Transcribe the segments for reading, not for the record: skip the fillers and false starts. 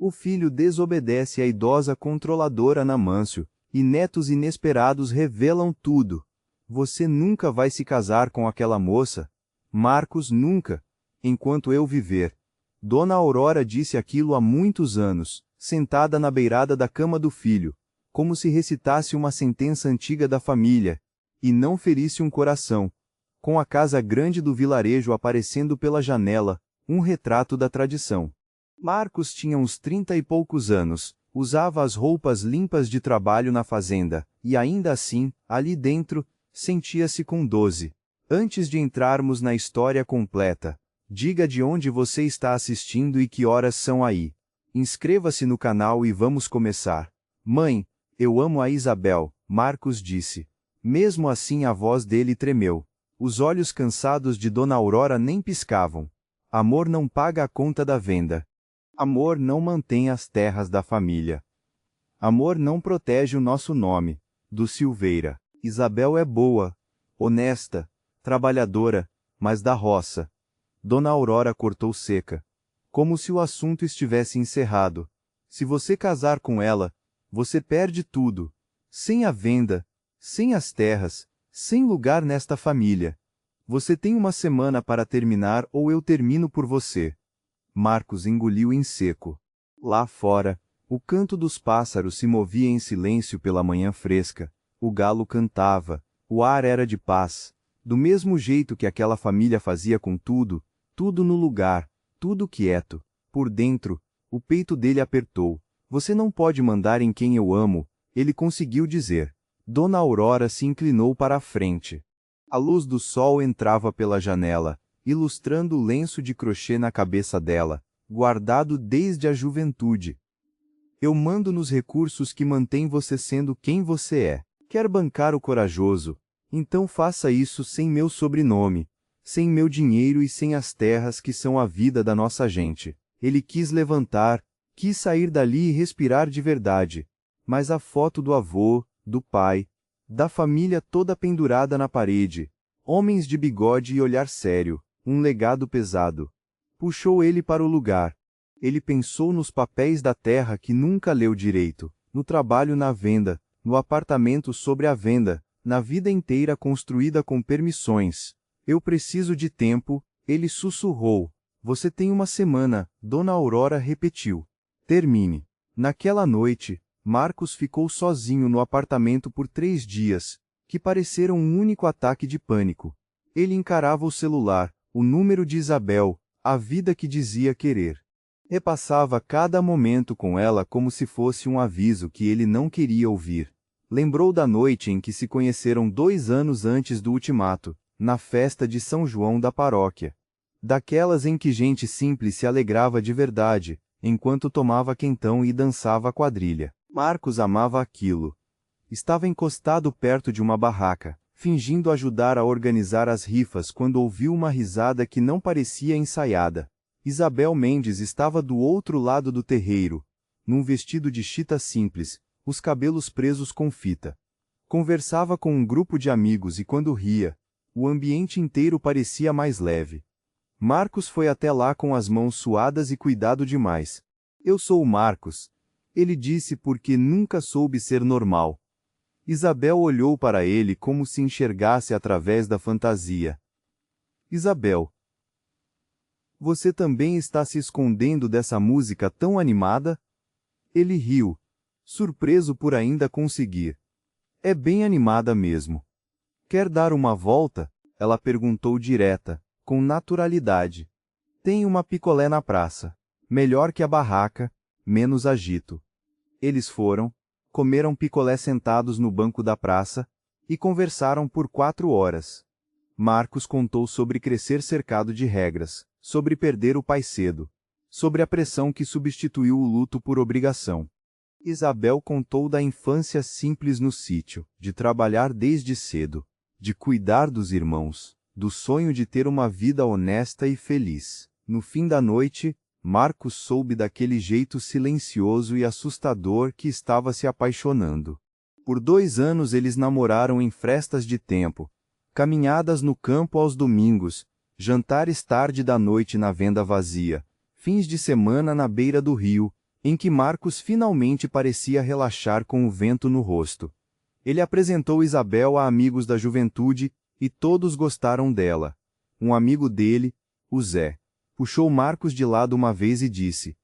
O filho desobedece à idosa controladora Namâncio, e netos inesperados revelam tudo. Você nunca vai se casar com aquela moça? Marcos, nunca. Enquanto eu viver. Dona Aurora disse aquilo há muitos anos, sentada na beirada da cama do filho, como se recitasse uma sentença antiga da família, e não ferisse um coração. Com a casa grande do vilarejo aparecendo pela janela, um retrato da tradição. Marcos tinha uns 30 e poucos anos, usava as roupas limpas de trabalho na fazenda, e ainda assim, ali dentro, sentia-se com 12. Antes de entrarmos na história completa, diga de onde você está assistindo e que horas são aí. Inscreva-se no canal e vamos começar. Mãe, eu amo a Isabel, Marcos disse. Mesmo assim a voz dele tremeu. Os olhos cansados de Dona Aurora nem piscavam. Amor não paga a conta da venda. Amor não mantém as terras da família. Amor não protege o nosso nome. Do Silveira. Isabel é boa, honesta, trabalhadora, mas da roça. Dona Aurora cortou seca. Como se o assunto estivesse encerrado. Se você casar com ela, você perde tudo. Sem a venda, sem as terras, sem lugar nesta família. Você tem uma semana para terminar ou eu termino por você. Marcos engoliu em seco. Lá fora, o canto dos pássaros se movia em silêncio pela manhã fresca. O galo cantava, o ar era de paz, do mesmo jeito que aquela família fazia com tudo, tudo no lugar, tudo quieto. Por dentro, o peito dele apertou. Você não pode mandar em quem eu amo, ele conseguiu dizer. Dona Aurora se inclinou para a frente. A luz do sol entrava pela janela, ilustrando o lenço de crochê na cabeça dela, guardado desde a juventude. Eu mando nos recursos que mantêm você sendo quem você é. Quer bancar o corajoso? Então faça isso sem meu sobrenome, sem meu dinheiro e sem as terras que são a vida da nossa gente. Ele quis levantar, quis sair dali e respirar de verdade. Mas a foto do avô, do pai, da família toda pendurada na parede, homens de bigode e olhar sério, um legado pesado. Puxou ele para o lugar. Ele pensou nos papéis da terra que nunca leu direito, no trabalho na venda, no apartamento sobre a venda, na vida inteira construída com permissões. Eu preciso de tempo, ele sussurrou. Você tem uma semana, Dona Aurora repetiu. Termine. Naquela noite, Marcos ficou sozinho no apartamento por 3 dias, que pareceram um único ataque de pânico. Ele encarava o celular, o número de Isabel, a vida que dizia querer. Repassava cada momento com ela como se fosse um aviso que ele não queria ouvir. Lembrou da noite em que se conheceram 2 anos antes do ultimato, na festa de São João da paróquia. Daquelas em que gente simples se alegrava de verdade, enquanto tomava quentão e dançava a quadrilha. Marcos amava aquilo. Estava encostado perto de uma barraca, fingindo ajudar a organizar as rifas quando ouviu uma risada que não parecia ensaiada. Isabel Mendes estava do outro lado do terreiro, num vestido de chita simples, os cabelos presos com fita. Conversava com um grupo de amigos e quando ria, o ambiente inteiro parecia mais leve. Marcos foi até lá com as mãos suadas e cuidado demais. Eu sou o Marcos, ele disse porque nunca soube ser normal. Isabel olhou para ele como se enxergasse através da fantasia. Isabel, você também está se escondendo dessa música tão animada? Ele riu, surpreso por ainda conseguir. É bem animada mesmo. Quer dar uma volta? Ela perguntou direta, com naturalidade. Tem uma picolé na praça. Melhor que a barraca, menos agito. Eles foram, comeram picolé sentados no banco da praça, e conversaram por 4 horas. Marcos contou sobre crescer cercado de regras, sobre perder o pai cedo, sobre a pressão que substituiu o luto por obrigação. Isabel contou da infância simples no sítio, de trabalhar desde cedo, de cuidar dos irmãos, do sonho de ter uma vida honesta e feliz. No fim da noite, Marcos soube daquele jeito silencioso e assustador que estava se apaixonando. Por 2 anos eles namoraram em frestas de tempo, caminhadas no campo aos domingos, jantares tarde da noite na venda vazia, fins de semana na beira do rio, em que Marcos finalmente parecia relaxar com o vento no rosto. Ele apresentou Isabel a amigos da juventude, e todos gostaram dela. Um amigo dele, o Zé, puxou Marcos de lado uma vez e disse: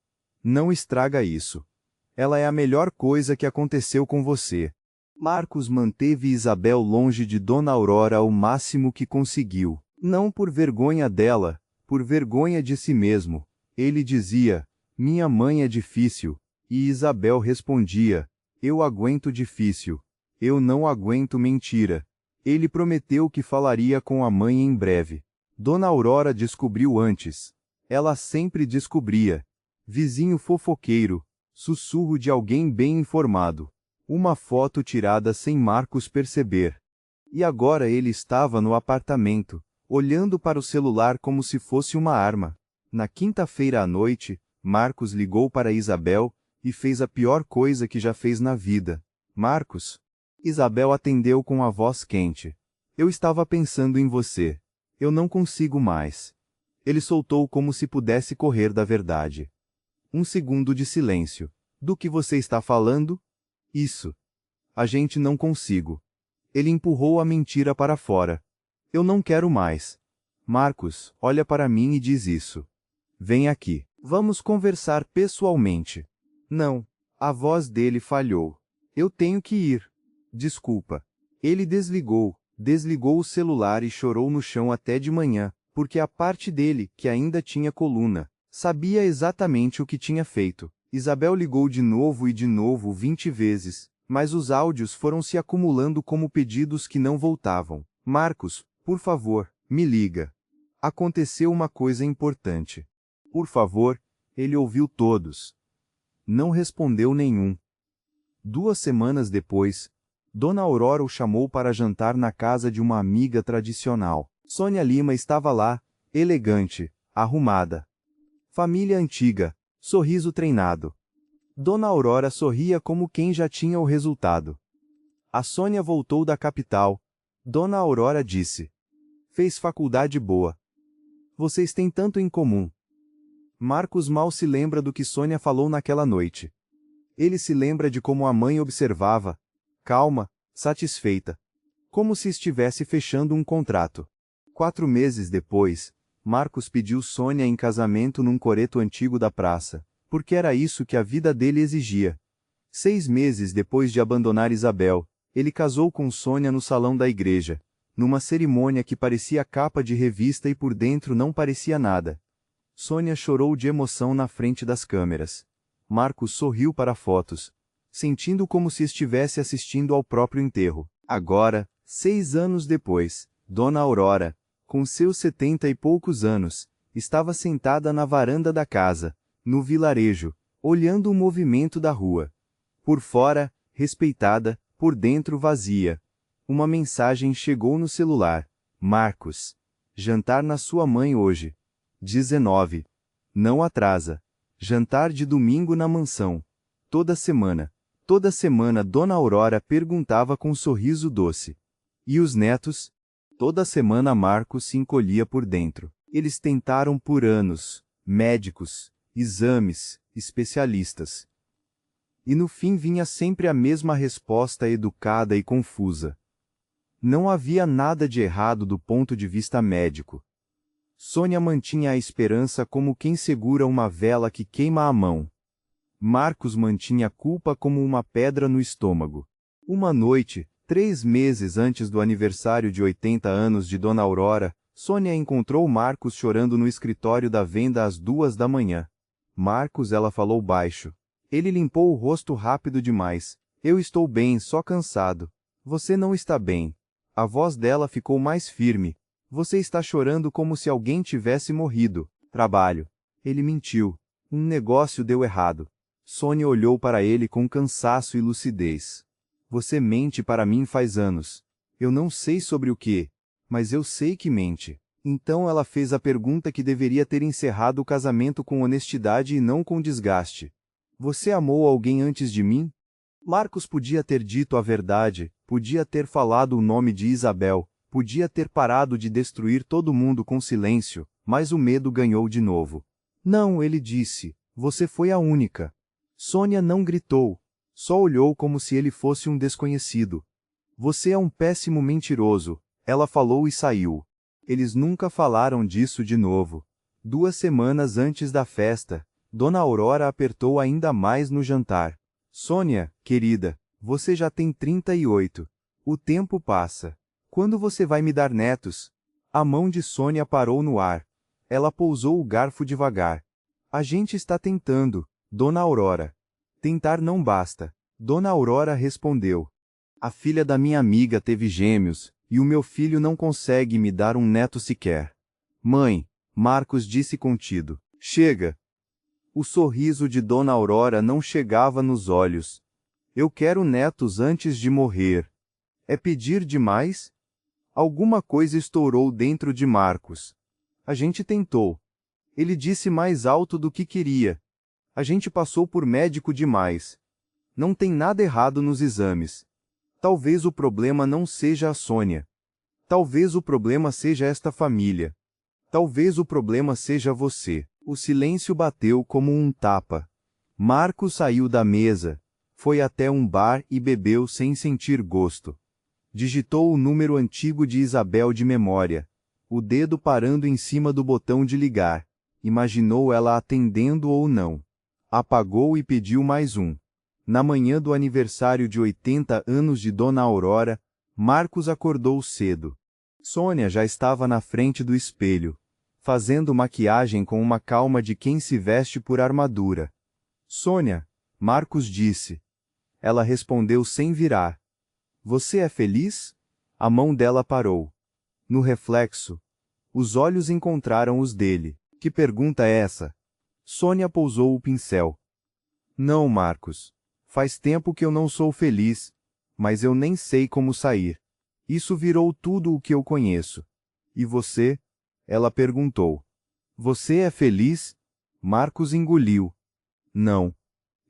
"Não estraga isso. Ela é a melhor coisa que aconteceu com você." Marcos manteve Isabel longe de Dona Aurora o máximo que conseguiu. Não por vergonha dela, por vergonha de si mesmo. Ele dizia: "Minha mãe é difícil." E Isabel respondia: "Eu aguento difícil. Eu não aguento mentira." Ele prometeu que falaria com a mãe em breve. Dona Aurora descobriu antes. Ela sempre descobria. Vizinho fofoqueiro, sussurro de alguém bem informado. Uma foto tirada sem Marcos perceber. E agora ele estava no apartamento, olhando para o celular como se fosse uma arma. Na quinta-feira à noite, Marcos ligou para Isabel, e fez a pior coisa que já fez na vida. "Marcos?" Isabel atendeu com a voz quente. "Eu estava pensando em você. Eu não consigo mais." Ele soltou como se pudesse correr da verdade. Um segundo de silêncio. "Do que você está falando?" "Isso. A gente não consigo." Ele empurrou a mentira para fora. "Eu não quero mais." "Marcos, olha para mim e diz isso. Vem aqui. Vamos conversar pessoalmente." "Não." A voz dele falhou. "Eu tenho que ir." "Desculpa." Ele desligou o celular e chorou no chão até de manhã, porque a parte dele, que ainda tinha coluna, sabia exatamente o que tinha feito. Isabel ligou de novo e de novo 20 vezes, mas os áudios foram se acumulando como pedidos que não voltavam. "Marcos, por favor, me liga. Aconteceu uma coisa importante." "Por favor." Ele ouviu todos. Não respondeu nenhum. 2 semanas depois, Dona Aurora o chamou para jantar na casa de uma amiga tradicional. Sônia Lima estava lá, elegante, arrumada. Família antiga, sorriso treinado. Dona Aurora sorria como quem já tinha o resultado. A Sônia voltou da capital. Dona Aurora disse: "Fez faculdade boa. Vocês têm tanto em comum." Marcos mal se lembra do que Sônia falou naquela noite. Ele se lembra de como a mãe observava, calma, satisfeita, como se estivesse fechando um contrato. 4 meses depois, Marcos pediu Sônia em casamento num coreto antigo da praça, porque era isso que a vida dele exigia. 6 meses depois de abandonar Isabel, ele casou com Sônia no salão da igreja, numa cerimônia que parecia capa de revista e por dentro não parecia nada. Sônia chorou de emoção na frente das câmeras. Marcos sorriu para fotos, sentindo como se estivesse assistindo ao próprio enterro. Agora, 6 anos depois, Dona Aurora, com seus 70 e poucos anos, estava sentada na varanda da casa, no vilarejo, olhando o movimento da rua. Por fora, respeitada, por dentro vazia. Uma mensagem chegou no celular. "Marcos. Jantar na sua mãe hoje. 19. Não atrasa. Jantar de domingo na mansão. Toda semana Dona Aurora perguntava com um sorriso doce. "E os netos?" Toda semana Marcos se encolhia por dentro. Eles tentaram por anos, médicos, exames, especialistas. E no fim vinha sempre a mesma resposta educada e confusa. Não havia nada de errado do ponto de vista médico. Sônia mantinha a esperança como quem segura uma vela que queima a mão. Marcos mantinha a culpa como uma pedra no estômago. Uma noite, 3 meses antes do aniversário de 80 anos de Dona Aurora, Sônia encontrou Marcos chorando no escritório da venda às 2 da manhã. "Marcos", ela falou baixo. Ele limpou o rosto rápido demais. "Eu estou bem, só cansado." "Você não está bem." A voz dela ficou mais firme. "Você está chorando como se alguém tivesse morrido." "Trabalho." Ele mentiu. "Um negócio deu errado." Sônia olhou para ele com cansaço e lucidez. "Você mente para mim faz anos. Eu não sei sobre o que, mas eu sei que mente." Então ela fez a pergunta que deveria ter encerrado o casamento com honestidade e não com desgaste. "Você amou alguém antes de mim?" Marcos podia ter dito a verdade, podia ter falado o nome de Isabel, podia ter parado de destruir todo mundo com silêncio, mas o medo ganhou de novo. "Não", ele disse, "você foi a única." Sônia não gritou, só olhou como se ele fosse um desconhecido. Você é um péssimo mentiroso, ela falou e saiu. Eles nunca falaram disso de novo. 2 semanas antes da festa, Dona Aurora apertou ainda mais no jantar. Sônia, querida, você já tem 38. O tempo passa. Quando você vai me dar netos? A mão de Sônia parou no ar. Ela pousou o garfo devagar. A gente está tentando, Dona Aurora. Tentar não basta. Dona Aurora respondeu. A filha da minha amiga teve gêmeos, e o meu filho não consegue me dar um neto sequer. Mãe, Marcos disse contido. Chega. O sorriso de Dona Aurora não chegava nos olhos. Eu quero netos antes de morrer. É pedir demais? Alguma coisa estourou dentro de Marcos. A gente tentou. Ele disse mais alto do que queria. A gente passou por médico demais. Não tem nada errado nos exames. Talvez o problema não seja a Sônia. Talvez o problema seja esta família. Talvez o problema seja você. O silêncio bateu como um tapa. Marcos saiu da mesa, foi até um bar e bebeu sem sentir gosto. Digitou o número antigo de Isabel de memória, o dedo parando em cima do botão de ligar. Imaginou ela atendendo ou não. Apagou e pediu mais um. Na manhã do aniversário de 80 anos de Dona Aurora, Marcos acordou cedo. Sônia já estava na frente do espelho, fazendo maquiagem com uma calma de quem se veste por armadura. Sônia, Marcos disse. Ela respondeu sem virar. Você é feliz? A mão dela parou. No reflexo, os olhos encontraram os dele. Que pergunta é essa? Sônia pousou o pincel. Não, Marcos. Faz tempo que eu não sou feliz, mas eu nem sei como sair. Isso virou tudo o que eu conheço. E você? Ela perguntou. Você é feliz? Marcos engoliu. Não.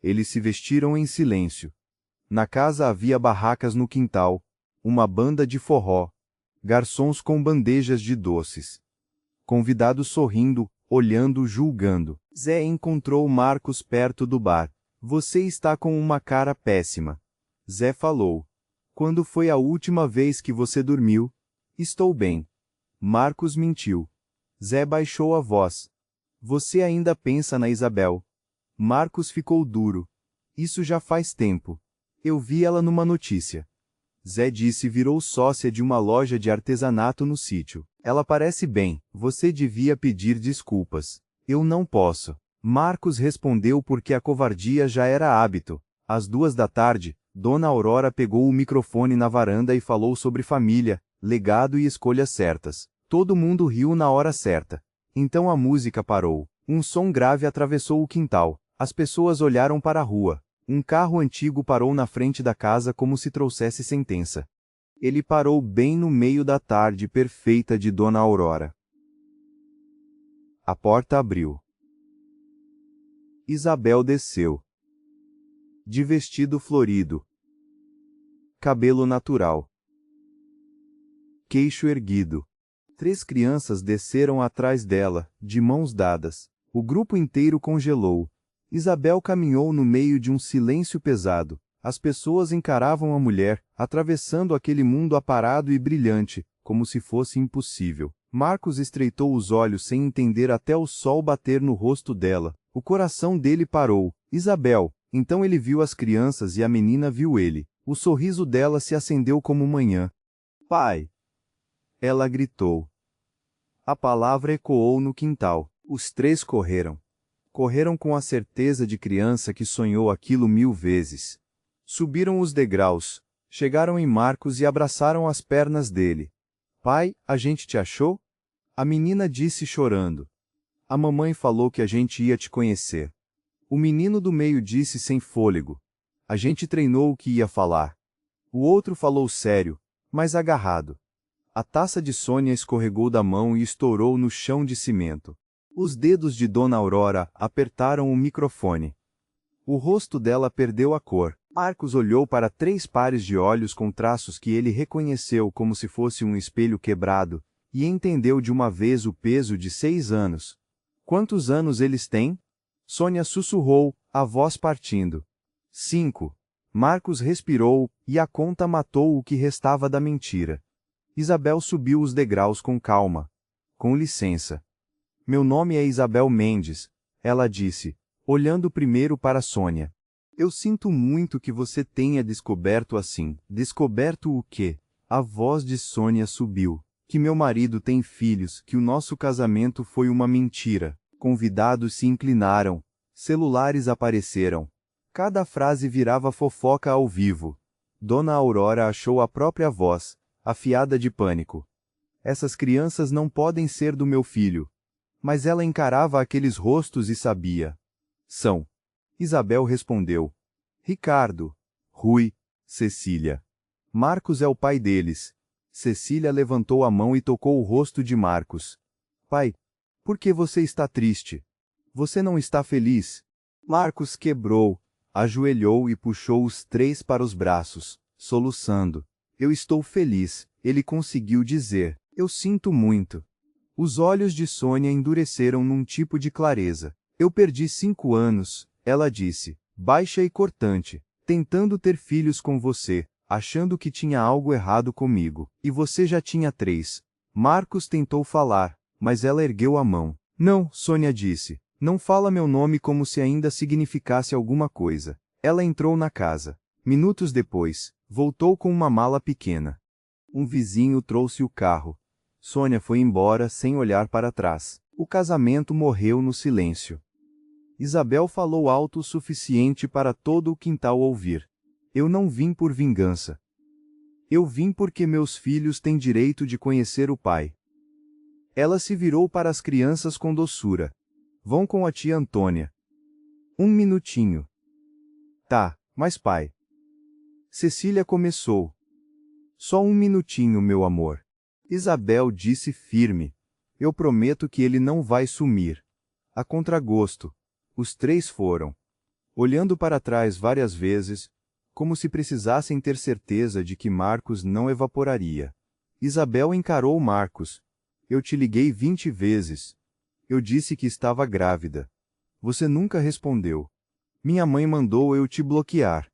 Eles se vestiram em silêncio. Na casa havia barracas no quintal, uma banda de forró, garçons com bandejas de doces. Convidados sorrindo, olhando, julgando. Zé encontrou Marcos perto do bar. Você está com uma cara péssima. Zé falou. Quando foi a última vez que você dormiu? Estou bem. Marcos mentiu. Zé baixou a voz. Você ainda pensa na Isabel. Marcos ficou duro. Isso já faz tempo. Eu vi ela numa notícia. Zé disse virou sócia de uma loja de artesanato no sítio. Ela parece bem, você devia pedir desculpas. Eu não posso. Marcos respondeu porque a covardia já era hábito. Às 2 da tarde, Dona Aurora pegou o microfone na varanda e falou sobre família, legado e escolhas certas. Todo mundo riu na hora certa. Então a música parou. Um som grave atravessou o quintal. As pessoas olharam para a rua. Um carro antigo parou na frente da casa como se trouxesse sentença. Ele parou bem no meio da tarde perfeita de Dona Aurora. A porta abriu. Isabel desceu. De vestido florido. Cabelo natural. Queixo erguido. 3 crianças desceram atrás dela, de mãos dadas. O grupo inteiro congelou. Isabel caminhou no meio de um silêncio pesado. As pessoas encaravam a mulher, atravessando aquele mundo aparado e brilhante, como se fosse impossível. Marcos estreitou os olhos sem entender até o sol bater no rosto dela. O coração dele parou. Isabel. Então ele viu as crianças e a menina viu ele. O sorriso dela se acendeu como manhã. Pai! Ela gritou. A palavra ecoou no quintal. Os 3 correram. Correram com a certeza de criança que sonhou aquilo 1000 vezes. Subiram os degraus, chegaram em Marcos e abraçaram as pernas dele. Pai, a gente te achou? A menina disse chorando. A mamãe falou que a gente ia te conhecer. O menino do meio disse sem fôlego. A gente treinou o que ia falar. O outro falou sério, mas agarrado. A taça de Sônia escorregou da mão e estourou no chão de cimento. Os dedos de Dona Aurora apertaram o microfone. O rosto dela perdeu a cor. Marcos olhou para 3 pares de olhos com traços que ele reconheceu como se fosse um espelho quebrado, e entendeu de uma vez o peso de 6 anos. Quantos anos eles têm? Sônia sussurrou, a voz partindo. 5. Marcos respirou, e a conta matou o que restava da mentira. Isabel subiu os degraus com calma. Com licença. Meu nome é Isabel Mendes, ela disse, olhando primeiro para Sônia. Eu sinto muito que você tenha descoberto assim. Descoberto o quê? A voz de Sônia subiu. Que meu marido tem filhos, que o nosso casamento foi uma mentira. Convidados se inclinaram. Celulares apareceram. Cada frase virava fofoca ao vivo. Dona Aurora achou a própria voz, afiada de pânico. Essas crianças não podem ser do meu filho. Mas ela encarava aqueles rostos e sabia. São. Isabel respondeu. Ricardo, Rui, Cecília. Marcos é o pai deles. Cecília levantou a mão e tocou o rosto de Marcos. Pai, por que você está triste? Você não está feliz? Marcos quebrou, ajoelhou e puxou os três para os braços, soluçando. Eu estou feliz, ele conseguiu dizer. Eu sinto muito. Os olhos de Sônia endureceram num tipo de clareza. Eu perdi 5 anos, ela disse, baixa e cortante, tentando ter filhos com você, achando que tinha algo errado comigo. E você já tinha 3. Marcos tentou falar, mas ela ergueu a mão. Não, Sônia disse. Não fala meu nome como se ainda significasse alguma coisa. Ela entrou na casa. Minutos depois, voltou com uma mala pequena. Um vizinho trouxe o carro. Sônia foi embora sem olhar para trás. O casamento morreu no silêncio. Isabel falou alto o suficiente para todo o quintal ouvir. Eu não vim por vingança. Eu vim porque meus filhos têm direito de conhecer o pai. Ela se virou para as crianças com doçura. Vão com a tia Antônia. 1 minutinho. Tá, mas pai. Cecília começou. Só 1 minutinho, meu amor. Isabel disse firme. Eu prometo que ele não vai sumir. A contragosto. Os 3 foram. Olhando para trás várias vezes, como se precisassem ter certeza de que Marcos não evaporaria. Isabel encarou Marcos. Eu te liguei 20 vezes. Eu disse que estava grávida. Você nunca respondeu. Minha mãe mandou eu te bloquear.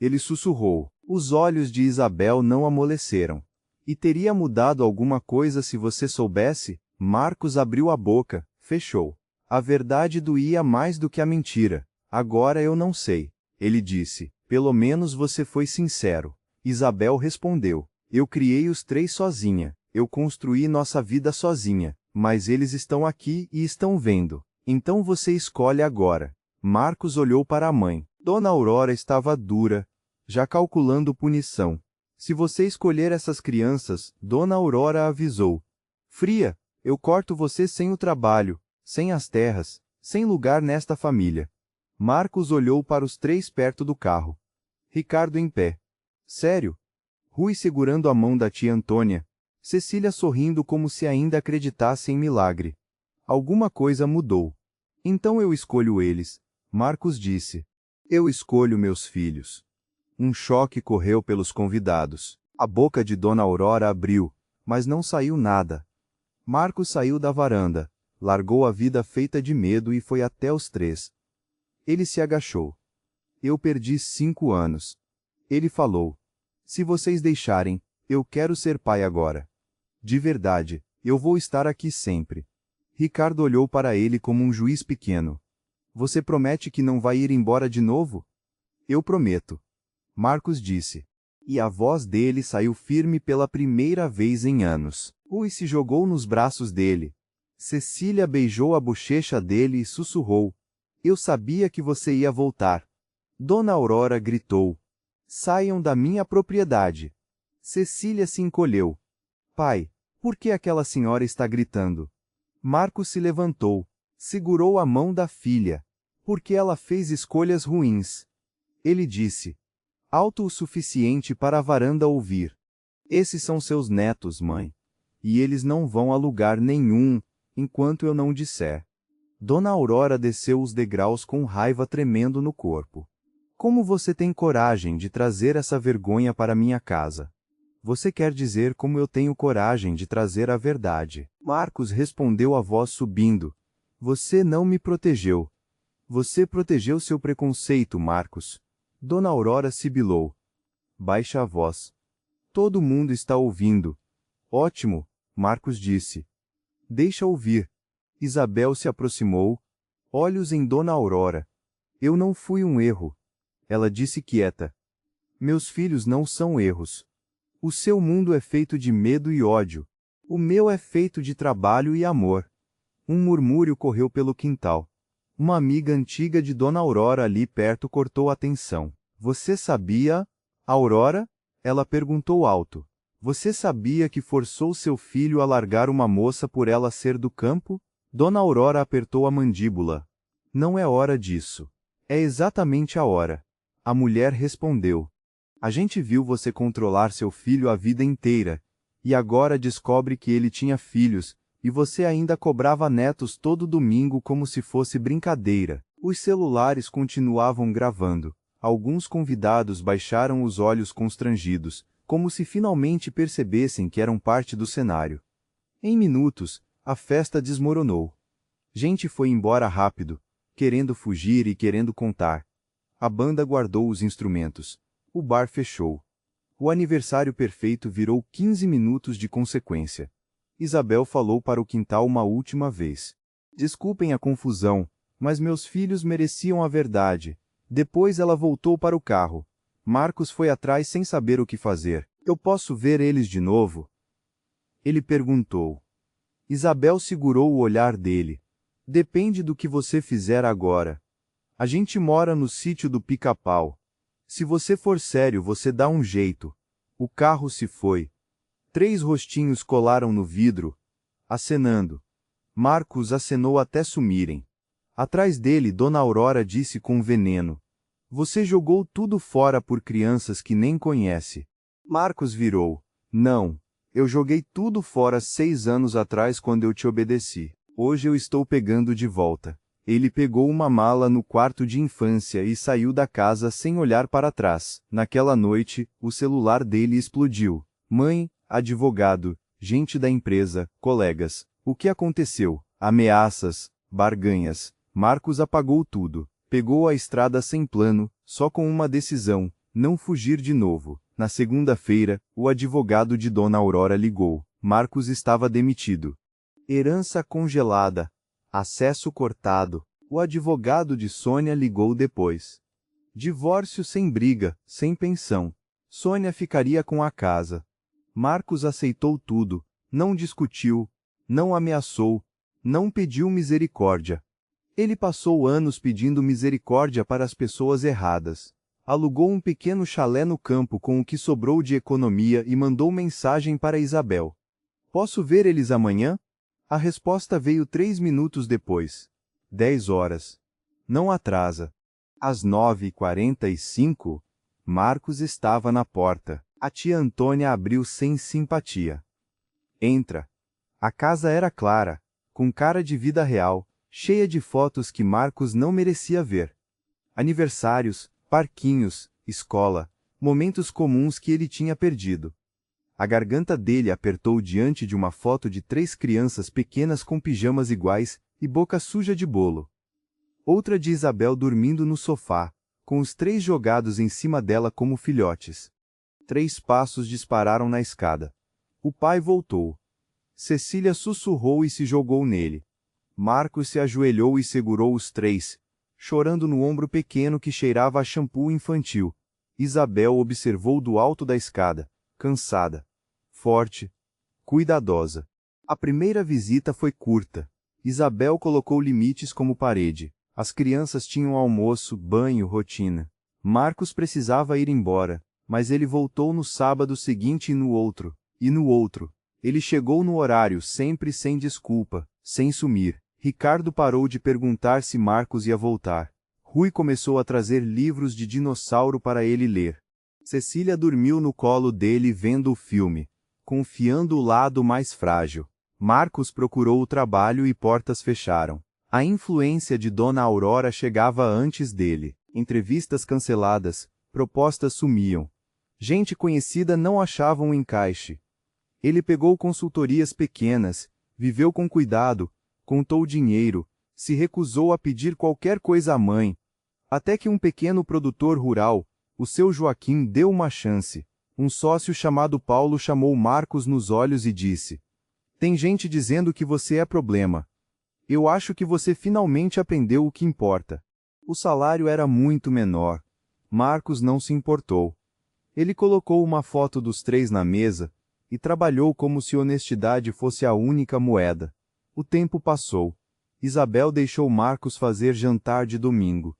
Ele sussurrou. Os olhos de Isabel não amoleceram. E teria mudado alguma coisa se você soubesse? Marcos abriu a boca, fechou. A verdade doía mais do que a mentira. Agora eu não sei. Ele disse. Pelo menos você foi sincero. Isabel respondeu. Eu criei os 3 sozinha. Eu construí nossa vida sozinha. Mas eles estão aqui e estão vendo. Então você escolhe agora. Marcos olhou para a mãe. Dona Aurora estava dura, já calculando punição. Se você escolher essas crianças, Dona Aurora avisou. Fria, eu corto você sem o trabalho, sem as terras, sem lugar nesta família. Marcos olhou para os 3 perto do carro. Ricardo em pé. Sério? Rui segurando a mão da tia Antônia. Cecília sorrindo como se ainda acreditasse em milagre. Alguma coisa mudou. Então eu escolho eles, Marcos disse. Eu escolho meus filhos. Um choque correu pelos convidados. A boca de Dona Aurora abriu, mas não saiu nada. Marcos saiu da varanda, largou a vida feita de medo e foi até os 3. Ele se agachou. Eu perdi 5 anos. Ele falou. Se vocês deixarem, eu quero ser pai agora. De verdade, eu vou estar aqui sempre. Ricardo olhou para ele como um juiz pequeno. Você promete que não vai ir embora de novo? Eu prometo. Marcos disse. E a voz dele saiu firme pela primeira vez em anos. Rui se jogou nos braços dele. Cecília beijou a bochecha dele e sussurrou. Eu sabia que você ia voltar. Dona Aurora gritou. Saiam da minha propriedade. Cecília se encolheu. Pai, por que aquela senhora está gritando? Marcos se levantou, segurou a mão da filha. Porque ela fez escolhas ruins. Ele disse. Alto o suficiente para a varanda ouvir. Esses são seus netos, mãe. E eles não vão a lugar nenhum, enquanto eu não disser. Dona Aurora desceu os degraus com raiva tremendo no corpo. Como você tem coragem de trazer essa vergonha para minha casa? Você quer dizer como eu tenho coragem de trazer a verdade? Marcos respondeu a voz subindo. Você não me protegeu. Você protegeu seu preconceito, Marcos. Dona Aurora sibilou. Baixa a voz. Todo mundo está ouvindo. Ótimo, Marcos disse. Deixa ouvir. Isabel se aproximou, olhos em Dona Aurora. Eu não fui um erro. Ela disse quieta. Meus filhos não são erros. O seu mundo é feito de medo e ódio. O meu é feito de trabalho e amor. Um murmúrio correu pelo quintal. Uma amiga antiga de Dona Aurora ali perto cortou a atenção. Você sabia, Aurora? Ela perguntou alto. Você sabia que forçou seu filho a largar uma moça por ela ser do campo? Dona Aurora apertou a mandíbula. Não é hora disso. É exatamente a hora. A mulher respondeu. A gente viu você controlar seu filho a vida inteira, e agora descobre que ele tinha filhos, e você ainda cobrava netos todo domingo como se fosse brincadeira. Os celulares continuavam gravando. Alguns convidados baixaram os olhos constrangidos, como se finalmente percebessem que eram parte do cenário. Em minutos, a festa desmoronou. Gente foi embora rápido, querendo fugir e querendo contar. A banda guardou os instrumentos. O bar fechou. O aniversário perfeito virou 15 minutos de consequência. Isabel falou para o quintal uma última vez. Desculpem a confusão, mas meus filhos mereciam a verdade. Depois ela voltou para o carro. Marcos foi atrás sem saber o que fazer. Eu posso ver eles de novo? Ele perguntou. Isabel segurou o olhar dele. Depende do que você fizer agora. A gente mora no sítio do Pica-Pau. Se você for sério, você dá um jeito. O carro se foi. 3 rostinhos colaram no vidro, acenando. Marcos acenou até sumirem. Atrás dele, Dona Aurora disse com veneno. Você jogou tudo fora por crianças que nem conhece. Marcos virou. Não, eu joguei tudo fora 6 anos atrás quando eu te obedeci. Hoje eu estou pegando de volta. Ele pegou uma mala no quarto de infância e saiu da casa sem olhar para trás. Naquela noite, o celular dele explodiu. Mãe, advogado, gente da empresa, colegas. O que aconteceu? Ameaças, barganhas. Marcos apagou tudo. Pegou a estrada sem plano, só com uma decisão: não fugir de novo. Na segunda-feira, o advogado de Dona Aurora ligou. Marcos estava demitido. Herança congelada. Acesso cortado. O advogado de Sônia ligou depois. Divórcio sem briga, sem pensão. Sônia ficaria com a casa. Marcos aceitou tudo, não discutiu, não ameaçou, não pediu misericórdia. Ele passou anos pedindo misericórdia para as pessoas erradas. Alugou um pequeno chalé no campo com o que sobrou de economia e mandou mensagem para Isabel. Posso ver eles amanhã? A resposta veio 3 minutos depois. 10 horas. Não atrasa. Às 9h45, Marcos estava na porta. A tia Antônia abriu sem simpatia. Entra. A casa era clara, com cara de vida real, cheia de fotos que Marcos não merecia ver. Aniversários, parquinhos, escola, momentos comuns que ele tinha perdido. A garganta dele apertou diante de uma foto de 3 crianças pequenas com pijamas iguais e boca suja de bolo. Outra de Isabel dormindo no sofá, com os 3 jogados em cima dela como filhotes. 3 passos dispararam na escada. O pai voltou. Cecília sussurrou e se jogou nele. Marcos se ajoelhou e segurou os 3, chorando no ombro pequeno que cheirava a shampoo infantil. Isabel observou do alto da escada, cansada, forte, cuidadosa. A primeira visita foi curta. Isabel colocou limites como parede. As crianças tinham almoço, banho, rotina. Marcos precisava ir embora, mas ele voltou no sábado seguinte e no outro. Ele chegou no horário, sempre sem desculpa, sem sumir. Ricardo parou de perguntar se Marcos ia voltar. Rui começou a trazer livros de dinossauro para ele ler. Cecília dormiu no colo dele vendo o filme, confiando o lado mais frágil. Marcos procurou o trabalho e portas fecharam. A influência de Dona Aurora chegava antes dele. Entrevistas canceladas, propostas sumiam. Gente conhecida não achava um encaixe. Ele pegou consultorias pequenas, viveu com cuidado, contou dinheiro, Se recusou a pedir qualquer coisa à mãe, até que um pequeno produtor rural, o seu Joaquim, deu uma chance. Um sócio chamado Paulo chamou Marcos nos olhos e disse: "Tem gente dizendo que você é problema. Eu acho que você finalmente aprendeu o que importa." O salário era muito menor. Marcos não se importou. Ele colocou uma foto dos três na mesa e trabalhou como se honestidade fosse a única moeda. O tempo passou. Isabel deixou Marcos fazer jantar de domingo.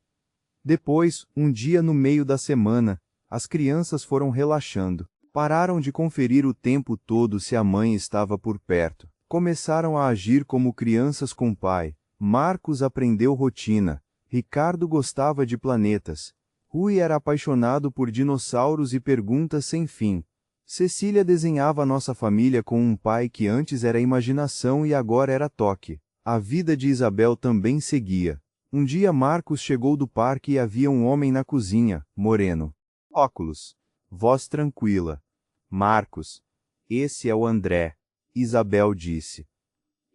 Depois, um dia no meio da semana, as crianças foram relaxando. Pararam de conferir o tempo todo se a mãe estava por perto. Começaram a agir como crianças com pai. Marcos aprendeu rotina. Ricardo gostava de planetas. Rui era apaixonado por dinossauros e perguntas sem fim. Cecília desenhava nossa família com um pai que antes era imaginação e agora era toque. A vida de Isabel também seguia. Um dia Marcos chegou do parque e havia um homem na cozinha, moreno. Óculos. Voz tranquila. "Marcos, esse é o André", Isabel disse.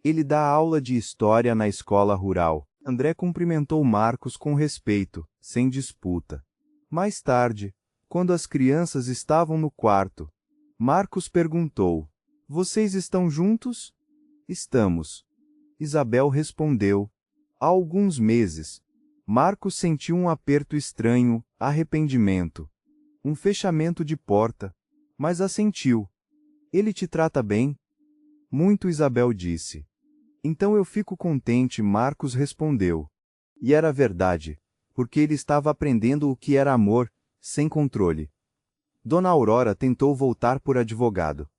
"Ele dá aula de história na escola rural." André cumprimentou Marcos com respeito, sem disputa. Mais tarde, quando as crianças estavam no quarto, Marcos perguntou: "Vocês estão juntos?" "Estamos." Isabel respondeu: "Há alguns meses." Marcos sentiu um aperto estranho, arrependimento. Um fechamento de porta, mas assentiu. "Ele te trata bem?" "Muito", Isabel disse. "Então eu fico contente", Marcos respondeu. E era verdade, porque ele estava aprendendo o que era amor, sem controle. Dona Aurora tentou voltar por advogado.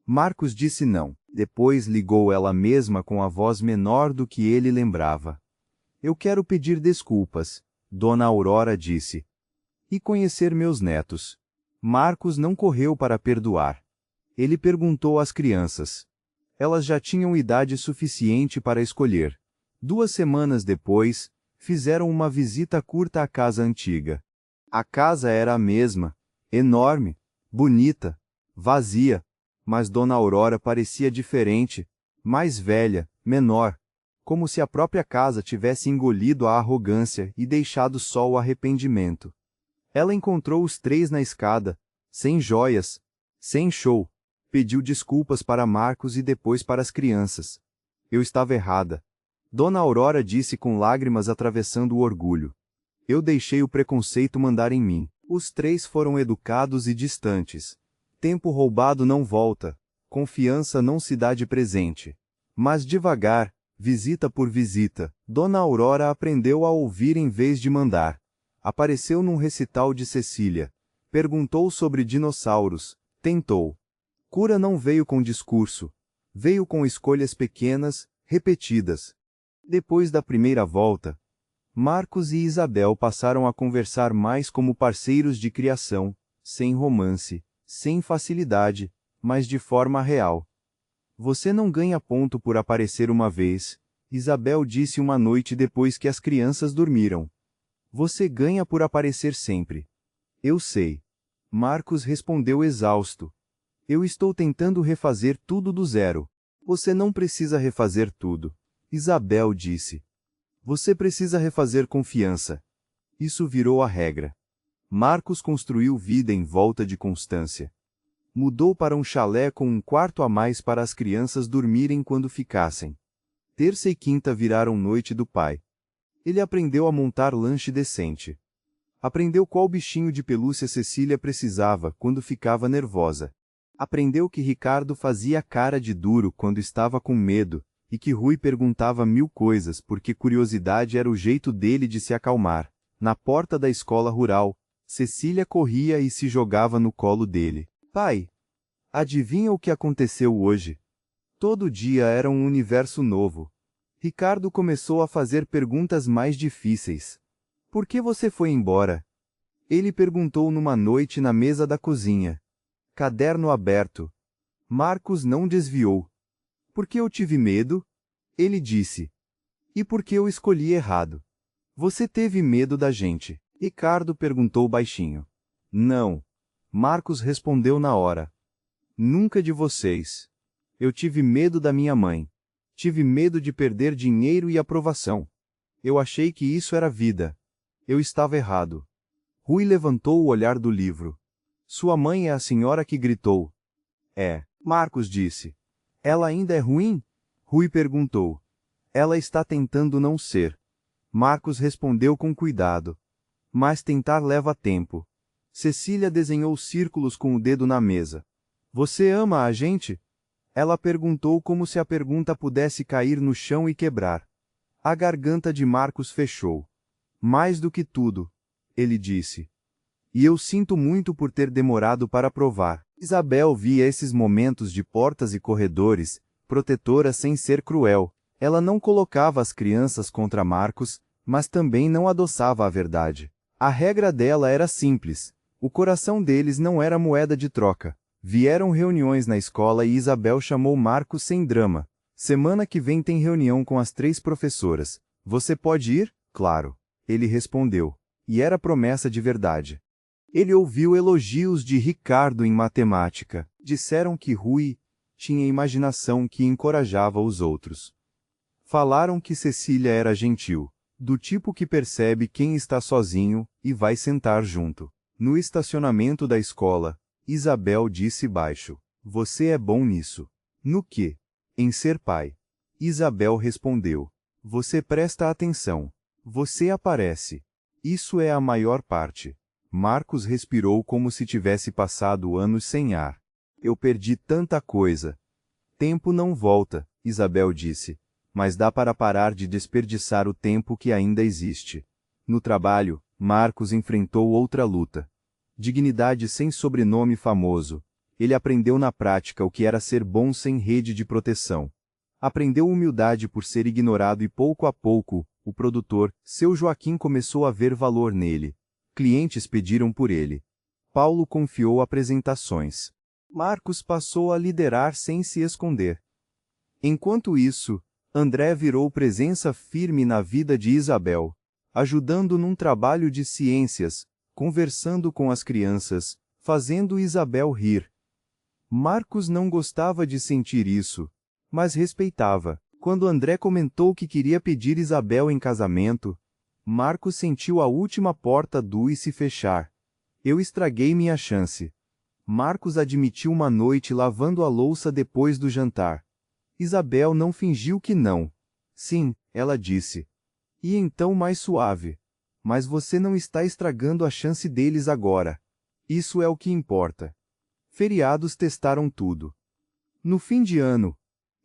Marcos disse não. Depois ligou ela mesma com a voz menor do que ele lembrava. "Eu quero pedir desculpas", Dona Aurora disse. "E conhecer meus netos." Marcos não correu para perdoar. Ele perguntou às crianças. Elas já tinham idade suficiente para escolher. 2 semanas depois, fizeram uma visita curta à casa antiga. A casa era a mesma, enorme, bonita, vazia, mas Dona Aurora parecia diferente, mais velha, menor, como se a própria casa tivesse engolido a arrogância e deixado só o arrependimento. Ela encontrou os três na escada, sem joias, sem show. Pediu desculpas para Marcos e depois para as crianças. "Eu estava errada." Dona Aurora disse com lágrimas atravessando o orgulho. "Eu deixei o preconceito mandar em mim." Os três foram educados e distantes. Tempo roubado não volta, confiança não se dá de presente. Mas devagar, visita por visita, Dona Aurora aprendeu a ouvir em vez de mandar. Apareceu num recital de Cecília. Perguntou sobre dinossauros. Tentou. Cura não veio com discurso. Veio com escolhas pequenas, repetidas. Depois da primeira volta, Marcos e Isabel passaram a conversar mais como parceiros de criação, sem romance, sem facilidade, mas de forma real. "Você não ganha ponto por aparecer uma vez", Isabel disse uma noite depois que as crianças dormiram. "Você ganha por aparecer sempre." "Eu sei." Marcos respondeu exausto. "Eu estou tentando refazer tudo do zero." "Você não precisa refazer tudo", Isabel disse. "Você precisa refazer confiança." Isso virou a regra. Marcos construiu vida em volta de constância. Mudou para um chalé com um quarto a mais para as crianças dormirem quando ficassem. Terça e quinta viraram noite do pai. Ele aprendeu a montar lanche decente. Aprendeu qual bichinho de pelúcia Cecília precisava quando ficava nervosa. Aprendeu que Ricardo fazia cara de duro quando estava com medo, e que Rui perguntava 1000 coisas porque curiosidade era o jeito dele de se acalmar. Na porta da escola rural, Cecília corria e se jogava no colo dele. "Pai, adivinha o que aconteceu hoje?" Todo dia era um universo novo. Ricardo começou a fazer perguntas mais difíceis. "Por que você foi embora?" Ele perguntou numa noite na mesa da cozinha. Caderno aberto. Marcos não desviou. "Porque eu tive medo?" Ele disse. "E porque eu escolhi errado." "Você teve medo da gente?" Ricardo perguntou baixinho. "Não." Marcos respondeu na hora. "Nunca de vocês. Eu tive medo da minha mãe." Tive medo de perder dinheiro e aprovação. Eu achei que isso era vida. Eu estava errado. Rui levantou o olhar do livro. Sua mãe é a senhora que gritou. É, Marcos disse. Ela ainda é ruim? Rui perguntou. Ela está tentando não ser. Marcos respondeu com cuidado. Mas tentar leva tempo. Cecília desenhou círculos com o dedo na mesa. Você ama a gente? Ela perguntou como se a pergunta pudesse cair no chão e quebrar. A garganta de Marcos fechou. Mais do que tudo, ele disse. E eu sinto muito por ter demorado para provar. Isabel via esses momentos de portas e corredores, protetora sem ser cruel. Ela não colocava as crianças contra Marcos, mas também não adoçava a verdade. A regra dela era simples. O coração deles não era moeda de troca. Vieram reuniões na escola e Isabel chamou Marcos sem drama. Semana que vem tem reunião com as 3 professoras. Você pode ir? Claro. Ele respondeu. E era promessa de verdade. Ele ouviu elogios de Ricardo em matemática. Disseram que Rui tinha imaginação que encorajava os outros. Falaram que Cecília era gentil, do tipo que percebe quem está sozinho e vai sentar junto. No estacionamento da escola, Isabel disse baixo. Você é bom nisso. No quê? Em ser pai. Isabel respondeu. Você presta atenção. Você aparece. Isso é a maior parte. Marcos respirou como se tivesse passado anos sem ar. Eu perdi tanta coisa. Tempo não volta, Isabel disse. Mas dá para parar de desperdiçar o tempo que ainda existe. No trabalho, Marcos enfrentou outra luta. Dignidade sem sobrenome famoso. Ele aprendeu na prática o que era ser bom sem rede de proteção. Aprendeu humildade por ser ignorado e pouco a pouco, o produtor, seu Joaquim, começou a ver valor nele. Clientes pediram por ele. Paulo confiou apresentações. Marcos passou a liderar sem se esconder. Enquanto isso, André virou presença firme na vida de Isabel, ajudando num trabalho de ciências, conversando com as crianças, fazendo Isabel rir. Marcos não gostava de sentir isso, mas respeitava. Quando André comentou que queria pedir Isabel em casamento, Marcos sentiu a última porta do se fechar. Eu estraguei minha chance. Marcos admitiu uma noite lavando a louça depois do jantar. Isabel não fingiu que não. Sim, ela disse. E então mais suave. Mas você não está estragando a chance deles agora. Isso é o que importa. Feriados testaram tudo. No fim de ano,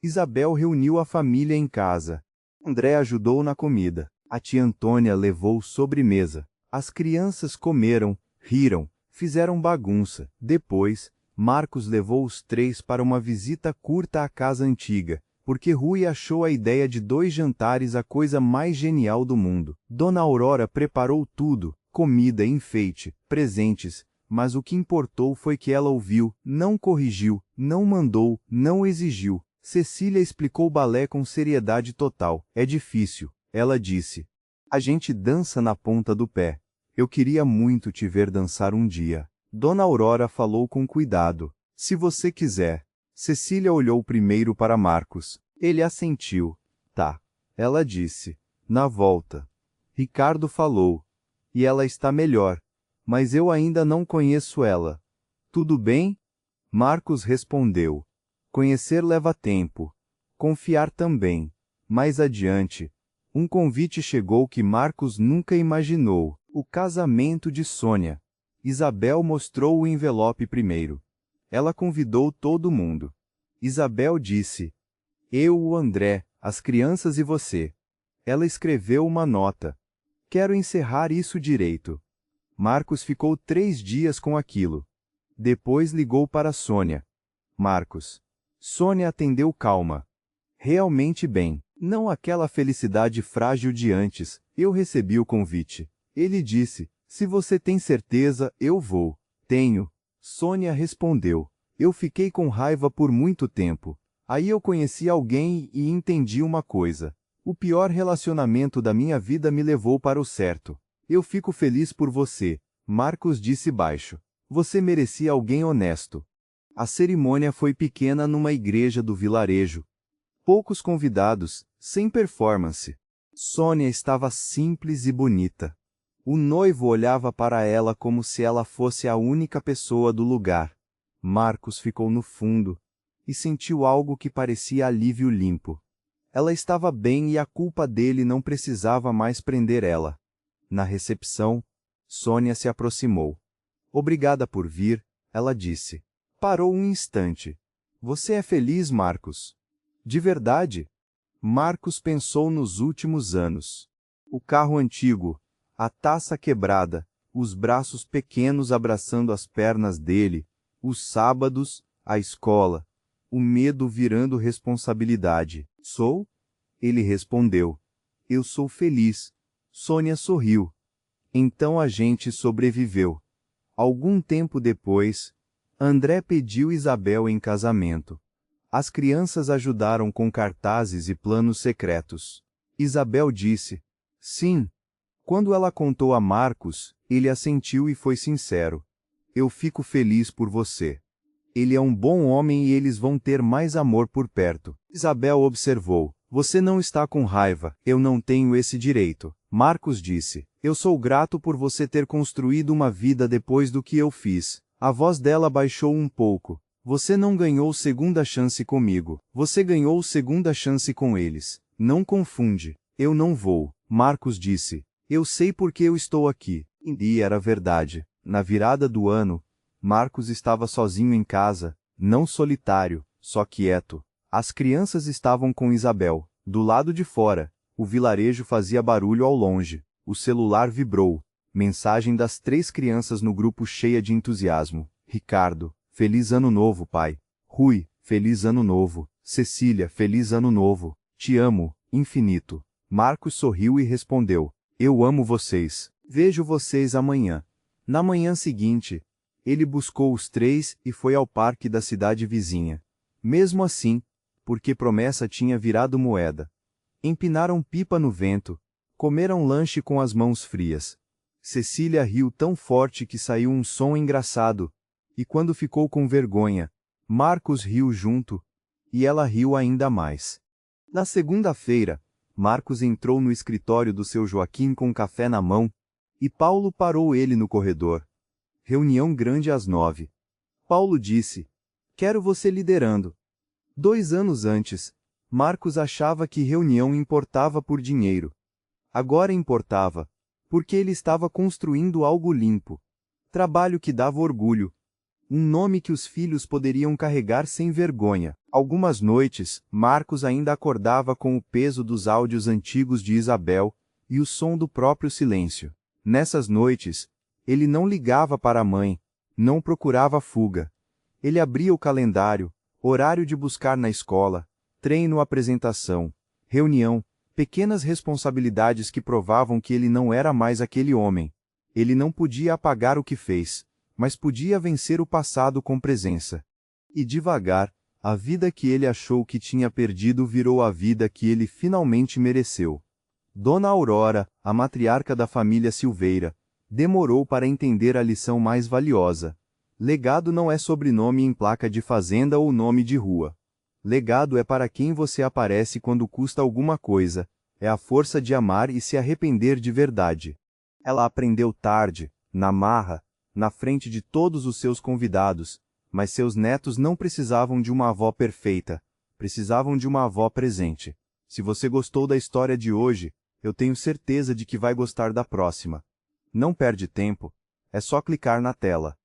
Isabel reuniu a família em casa. André ajudou na comida. A tia Antônia levou sobremesa. As crianças comeram, riram, fizeram bagunça. Depois, Marcos levou os 3 para uma visita curta à casa antiga, porque Rui achou a ideia de 2 jantares a coisa mais genial do mundo. Dona Aurora preparou tudo, comida, enfeite, presentes, mas o que importou foi que ela ouviu, não corrigiu, não mandou, não exigiu. Cecília explicou o balé com seriedade total. É difícil, ela disse. A gente dança na ponta do pé. Eu queria muito te ver dançar um dia. Dona Aurora falou com cuidado. Se você quiser. Cecília olhou primeiro para Marcos. Ele assentiu. Tá. Ela disse. Na volta. Ricardo falou. E ela está melhor. Mas eu ainda não conheço ela. Tudo bem? Marcos respondeu. Conhecer leva tempo. Confiar também. Mais adiante, um convite chegou que Marcos nunca imaginou. O casamento de Sônia. Isabel mostrou o envelope primeiro. Ela convidou todo mundo. Isabel disse. Eu, o André, as crianças e você. Ela escreveu uma nota. Quero encerrar isso direito. Marcos ficou 3 dias com aquilo. Depois ligou para Sônia. Marcos. Sônia atendeu calma. Realmente bem. Não aquela felicidade frágil de antes. Eu recebi o convite. Ele disse, se você tem certeza, eu vou. Tenho. Sônia respondeu. Eu fiquei com raiva por muito tempo. Aí eu conheci alguém e entendi uma coisa. O pior relacionamento da minha vida me levou para o certo. Eu fico feliz por você, Marcos disse baixo. Você merecia alguém honesto. A cerimônia foi pequena numa igreja do vilarejo. Poucos convidados, sem performance. Sônia estava simples e bonita. O noivo olhava para ela como se ela fosse a única pessoa do lugar. Marcos ficou no fundo e sentiu algo que parecia alívio limpo. Ela estava bem e a culpa dele não precisava mais prender ela. Na recepção, Sônia se aproximou. Obrigada por vir, ela disse. Parou um instante. Você é feliz, Marcos? De verdade? Marcos pensou nos últimos anos. O carro antigo, a taça quebrada, os braços pequenos abraçando as pernas dele, os sábados, a escola, o medo virando responsabilidade. Sou? Ele respondeu. Eu sou feliz. Sônia sorriu. Então a gente sobreviveu. Algum tempo depois, André pediu Isabel em casamento. As crianças ajudaram com cartazes e planos secretos. Isabel disse, sim. Quando ela contou a Marcos, ele assentiu e foi sincero. Eu fico feliz por você. Ele é um bom homem e eles vão ter mais amor por perto. Isabel observou. Você não está com raiva, eu não tenho esse direito. Marcos disse, eu sou grato por você ter construído uma vida depois do que eu fiz. A voz dela baixou um pouco. Você não ganhou segunda chance comigo. Você ganhou segunda chance com eles. Não confunde. Eu não vou. Marcos disse. Eu sei porque eu estou aqui. E era verdade. Na virada do ano, Marcos estava sozinho em casa, não solitário, só quieto. As crianças estavam com Isabel. Do lado de fora, o vilarejo fazia barulho ao longe. O celular vibrou. Mensagem das 3 crianças no grupo cheia de entusiasmo. Ricardo, feliz ano novo, pai. Rui, feliz ano novo. Cecília, feliz ano novo. Te amo, infinito. Marcos sorriu e respondeu. Eu amo vocês. Vejo vocês amanhã. Na manhã seguinte, ele buscou os 3 e foi ao parque da cidade vizinha. Mesmo assim, porque promessa tinha virado moeda. Empinaram pipa no vento, comeram lanche com as mãos frias. Cecília riu tão forte que saiu um som engraçado, e quando ficou com vergonha, Marcos riu junto, e ela riu ainda mais. Na segunda-feira, Marcos entrou no escritório do seu Joaquim com café na mão, e Paulo parou ele no corredor. Reunião grande às 9. Paulo disse, quero você liderando. 2 anos antes, Marcos achava que reunião importava por dinheiro. Agora importava, porque ele estava construindo algo limpo. Trabalho que dava orgulho. Um nome que os filhos poderiam carregar sem vergonha. Algumas noites, Marcos ainda acordava com o peso dos áudios antigos de Isabel e o som do próprio silêncio. Nessas noites, ele não ligava para a mãe, não procurava fuga. Ele abria o calendário, horário de buscar na escola, treino, apresentação, reunião, pequenas responsabilidades que provavam que ele não era mais aquele homem. Ele não podia apagar o que fez, mas podia vencer o passado com presença. E devagar, a vida que ele achou que tinha perdido virou a vida que ele finalmente mereceu. Dona Aurora, a matriarca da família Silveira, demorou para entender a lição mais valiosa. Legado não é sobrenome em placa de fazenda ou nome de rua. Legado é para quem você aparece quando custa alguma coisa, é a força de amar e se arrepender de verdade. Ela aprendeu tarde, na marra, na frente de todos os seus convidados, mas seus netos não precisavam de uma avó perfeita, precisavam de uma avó presente. Se você gostou da história de hoje, eu tenho certeza de que vai gostar da próxima. Não perde tempo, é só clicar na tela.